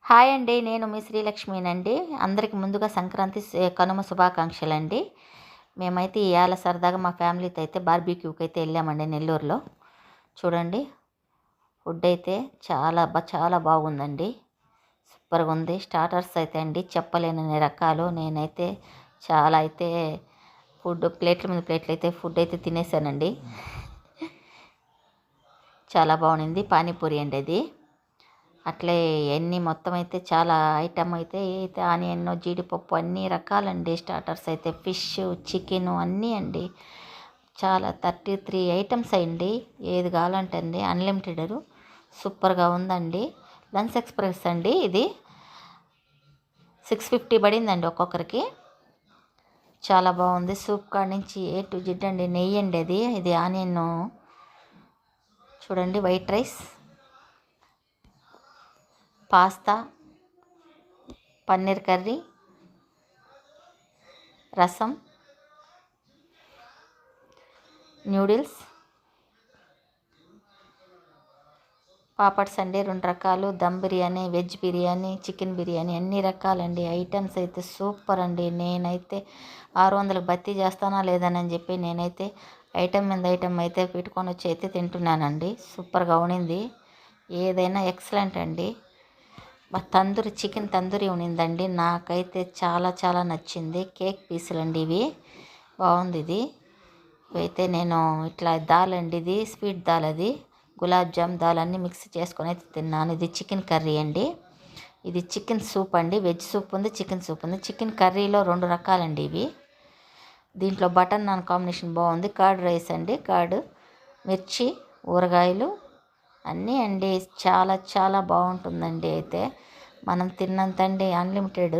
Hi అండి. నేను మీ శ్రీలక్ష్మినండి. అందరికి ముందుగా సంక్రాంతి కనుమ శుభాకాంక్షలండి. మేమైతే ఇవాళ సరదాగా మా ఫ్యామిలీతో అయితే బార్బీక్యూకి అయితే వెళ్ళామండి నెల్లూరులో. చూడండి, ఫుడ్ అయితే చాలా బాగుందండి. సూపర్గా ఉంది. స్టార్టర్స్ అయితే అండి చెప్పలేనన్ని రకాలు. నేనైతే చాలా అయితే ప్లేట్ల మీద ప్లేట్లు అయితే ఫుడ్ అయితే తినేసానండి. చాలా బాగుంది. పానీపూరి అండి అది. అట్లే ఎన్ని మొత్తం అయితే చాలా ఐటమ్ అయితే ఆనియన్, జీడిపప్పు అన్ని రకాలండి. స్టార్టర్స్ అయితే ఫిష్, చికెను అన్నీ అండి. చాలా 33 ఐటమ్స్ అండి. ఏది కావాలంటే అండి అన్లిమిటెడ్. సూపర్గా ఉందండి. లంచ్ ఎక్స్ప్రెస్ అండి. ఇది 650 పడిందండి ఒక్కొక్కరికి. చాలా బాగుంది. సూప్ కాడ నుంచి A to Z అండి. నెయ్యి అండి అది. ఇది ఆనియన్ చూడండి, white rice, pasta, paneer curry, రసం, న్యూడిల్స్, పాపడ్స్ అండి 2 రకాలు, దమ్ బిర్యానీ, వెజ్ బిర్యానీ, చికెన్ బిర్యానీ అన్ని రకాలండి. ఐటమ్స్ అయితే సూపర్ అండి. నేనైతే 600కి భర్తీ చేస్తానా లేదని చెప్పి నేనైతే ఐటమ్ మీద ఐటమ్ అయితే పెట్టుకొని వచ్చి అయితే తింటున్నానండి. సూపర్గా ఉనింది. ఏదైనా ఎక్సలెంట్ అండి. తందూరి చికెన్ తందూరి ఉనిందండి. నాకైతే చాలా నచ్చింది. కేక్ పీసులు అండి ఇవి. బాగుంది ఇది. ఇవైతే నేను ఇట్లా దాల్ అండి, ఇది స్వీట్ దాల్, అది గులాబ్ జామ్ దాల్ అన్నీ మిక్స్ చేసుకొని అయితే తిన్నాను. ఇది చికెన్ కర్రీ అండి. ఇది చికెన్ సూప్ అండి. వెజ్ సూప్ ఉంది, చికెన్ సూప్ ఉంది. చికెన్ కర్రీలో 2 రకాలండి ఇవి. దీంట్లో బటర్ నాన్ కాంబినేషన్ బాగుంది. కర్డ్ రైస్ అండి, కర్డ్, మిర్చి, ఊరగాయలు అన్నీ అండి. చాలా బాగుంటుందండి. అయితే మనం తిన్నంత అండి. Unlimited.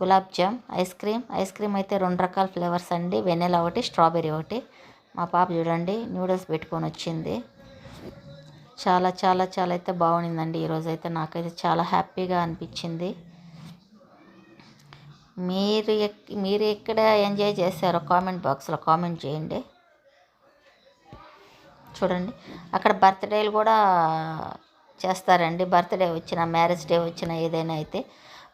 Gulab jam, ice cream అయితే 2 రకాల ఫ్లేవర్స్ అండి. వెనిలా ఒకటి, స్ట్రాబెర్రీ ఒకటి. మా పాప చూడండి నూడిల్స్ పెట్టుకొని వచ్చింది. చాలా అయితే బాగుండిందండి. ఈరోజు అయితే నాకైతే చాలా హ్యాపీగా అనిపించింది. మీరు ఎక్కడ ఎంజాయ్ చేశారో కామెంట్ బాక్స్లో కామెంట్ చేయండి. చూడండి, అక్కడ బర్త్డేలు కూడా చేస్తారండి. బర్త్డే వచ్చిన, మ్యారేజ్ డే వచ్చిన, ఏదైనా అయితే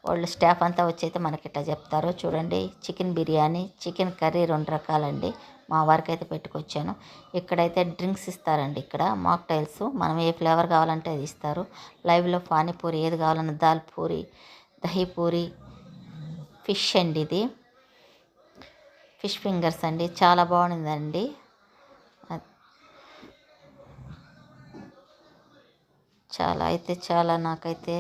వాళ్ళు స్టాఫ్ అంతా వచ్చి అయితే మనకి ఇట్లా చెప్తారు. చూడండి, చికెన్ బిర్యానీ, చికెన్ కర్రీ 2 రకాలండి. మా వారికి అయితే పెట్టుకొచ్చాను. ఇక్కడైతే డ్రింక్స్ ఇస్తారండి. ఇక్కడ మాక్టైల్స్ మనం ఏ ఫ్లేవర్ కావాలంటే అది ఇస్తారు. లైవ్లో పానీపూరి ఏది కావాలన్నా, దాల్ పూరి, దహీ పూరి, ఫిష్ అండి, ఇది ఫిష్ ఫింగర్స్ అండి. చాలా బాగుందండి. చాలా నాకైతే